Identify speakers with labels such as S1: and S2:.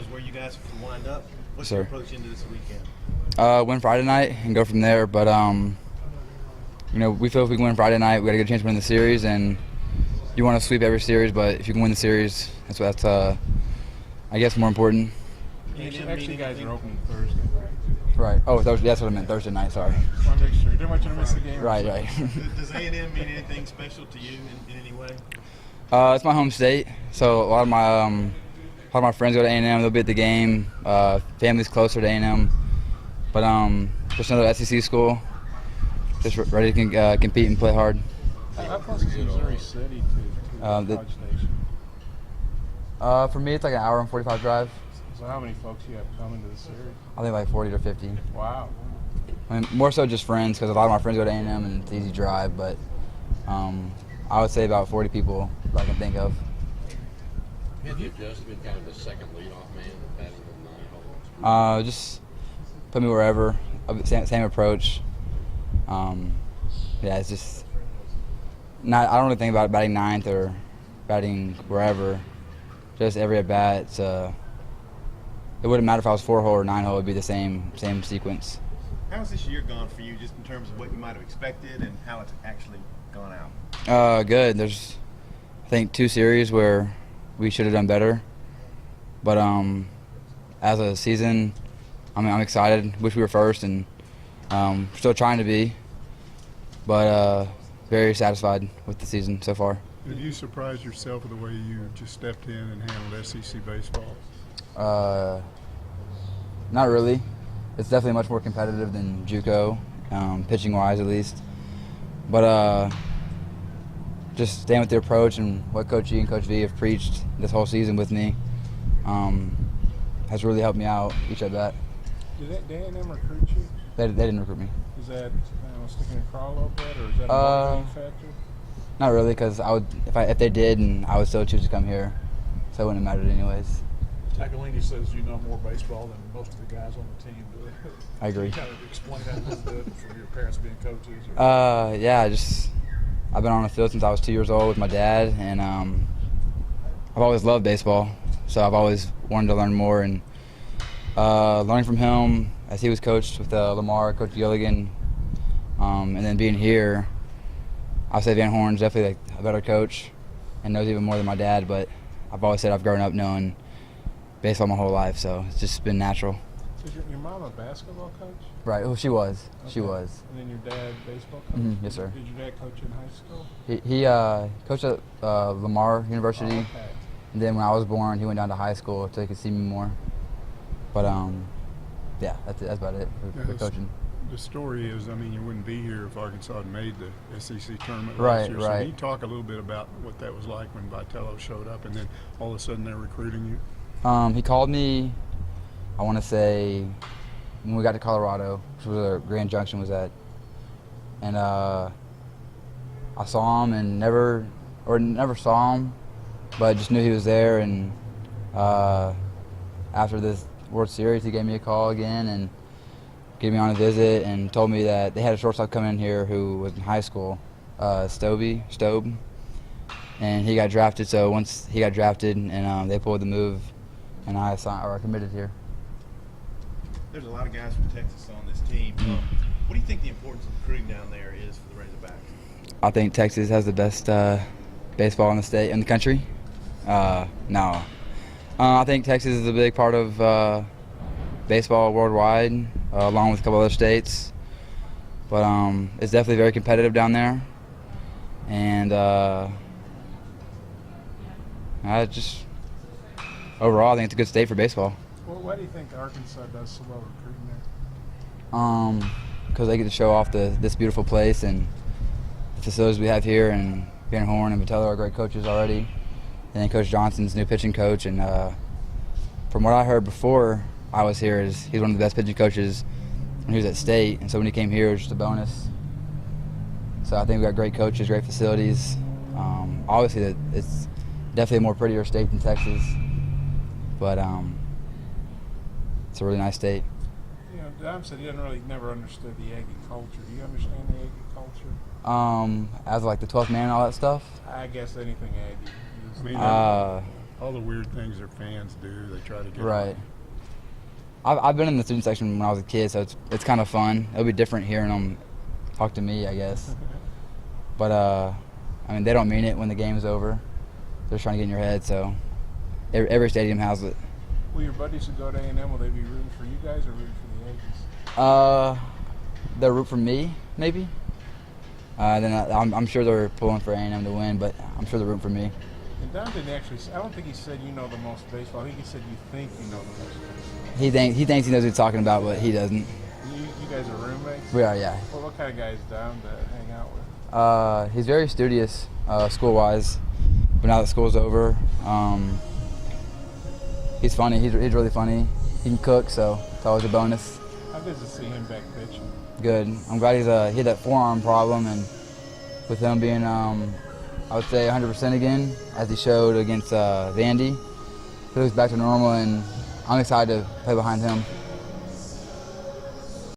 S1: knows where you guys can wind up. What's
S2: Sir.
S1: your approach into this weekend?
S2: Win Friday night and go from there. But we feel if we can win Friday night, we got a good chance to win the series. And you want to sweep every series, but if you can win the series, that's I guess more important.
S3: Actually, guys are opening Thursday,
S2: Right. Oh, that's what I meant. Thursday night. Sorry.
S3: I want to make sure you don't want you to miss the game.
S2: Right.
S1: Does A&M mean anything special to you in any way?
S2: It's my home state, so a lot of my friends go to A&M. They'll be at the game. Family's closer to A&M, but just another SEC school. Just ready to compete and play hard.
S3: How close is Missouri City to College Station?
S2: For me, it's like an hour and 45 drive.
S3: So how many folks you have coming to the series?
S2: I think like 40 to 50.
S3: Wow.
S2: I mean, more so just friends, because a lot of my friends go to A&M and it's an easy drive. But I would say about 40 people that I can think of.
S4: Have you just been kind of the second leadoff man, batting from 9 holes?
S2: Just put me wherever. Same approach. It's just not. I don't really think about batting ninth or batting wherever. Just every at bat. It wouldn't matter if I was 4-hole or 9-hole. It'd be the same sequence.
S1: How's this year gone for you, just in terms of what you might have expected and how it's actually gone out?
S2: Good. There's, I think, 2 series where we should have done better. But as a season, I'm excited. Wish we were first, and still trying to be. But very satisfied with the season so far.
S5: Did you surprise yourself with the way you just stepped in and handled SEC baseball?
S2: Not really. It's definitely much more competitive than JUCO, pitching-wise at least. But just staying with the approach and what Coach E and Coach V have preached this whole season with me has really helped me out each at bat.
S3: Did A&M recruit you?
S2: They didn't recruit me.
S3: Is that sticking a crawl a little bit, or is that a motivating factor?
S2: Not really, because if they did, and I would still choose to come here, so it wouldn't have mattered anyways.
S6: Tacolini says you know more baseball than most of the guys on the team do.
S2: I agree.
S6: Can you kind of explain that a little bit from your parents being coaches? Or?
S2: I've been on the field since I was 2 years old with my dad, and I've always loved baseball, so I've always wanted to learn more. And learning from him as he was coached with Lamar, Coach Gilligan, and then being here, I'll say Van Horn's definitely like a better coach and knows even more than my dad. But I've always said I've grown up knowing baseball my whole life, so it's just been natural.
S3: So is your mom a basketball coach?
S2: Right. Oh, she was.
S3: Okay.
S2: She was.
S3: And then your dad baseball coach?
S2: Mm-hmm. Yes, sir.
S3: Did your dad coach in high school?
S2: He coached at Lamar University.
S3: Oh, okay.
S2: And then when I was born, he went down to high school so he could see me more. But yeah, that's about it for coaching.
S5: The story is, you wouldn't be here if Arkansas had made the SEC tournament
S2: Right,
S5: last year. So
S2: right.
S5: can you talk a little bit about what that was like when Vitello showed up and then all of a sudden they're recruiting you?
S2: He called me, I want to say, when we got to Colorado, which was where Grand Junction was at. And I saw him and never saw him, but just knew he was there. And after this World Series, he gave me a call again and gave me on a visit and told me that they had a shortstop come in here who was in high school, Stobe, and he got drafted. So once he got drafted and they pulled the move, and I committed here.
S1: There's a lot of guys from Texas on this team. What do you think the importance of recruiting down there is for the Razorbacks?
S2: I think Texas has the best baseball in the country. No. I think Texas is a big part of baseball worldwide, along with a couple other states. But it's definitely very competitive down there. And overall, I think it's a good state for baseball.
S3: Well, why do you think Arkansas does so well recruiting there?
S2: Because they get to show off this beautiful place and the facilities we have here, and Van Horn and Vitello are great coaches already. And then Coach Johnson's new pitching coach, and from what I heard before I was here, he's one of the best pitching coaches when he was at State, and so when he came here, it was just a bonus. So I think we got great coaches, great facilities. Obviously, it's definitely a more prettier state than Texas, but it's a really nice state.
S3: Dom said he never understood the Aggie culture. Do you understand the Aggie culture?
S2: As like the 12th man and all that stuff.
S3: I guess anything Aggie.
S5: all the weird things their fans do. They try to get
S2: Right. I've been in the student section when I was a kid, so it's kind of fun. It'll be different hearing them talk to me, I guess. But I mean, they don't mean it when the game's over. They're just trying to get in your head. So every stadium has it.
S3: Will your buddies who go to A&M, will they be rooting for you guys or rooting for the Aggies?
S2: They'll root for me, maybe. Then I'm sure they're pulling for A&M to win, but I'm sure they're rooting for me.
S3: And Don didn't actually. I don't think he said you know the most baseball. I think he said you think you know the most baseball.
S2: He thinks he knows what he's talking about, but he doesn't.
S3: You guys are roommates?
S2: We are, yeah.
S3: Well, what kind of guy is Don to hang out with?
S2: He's very studious, school-wise. But now that school's over, he's funny. He's really funny. He can cook, so it's always a bonus.
S3: How good is it to see him back pitching?
S2: Good. I'm glad he had that forearm problem, and with him being, I would say 100% again, as he showed against Vandy, he was back to normal, and I'm excited to play behind him.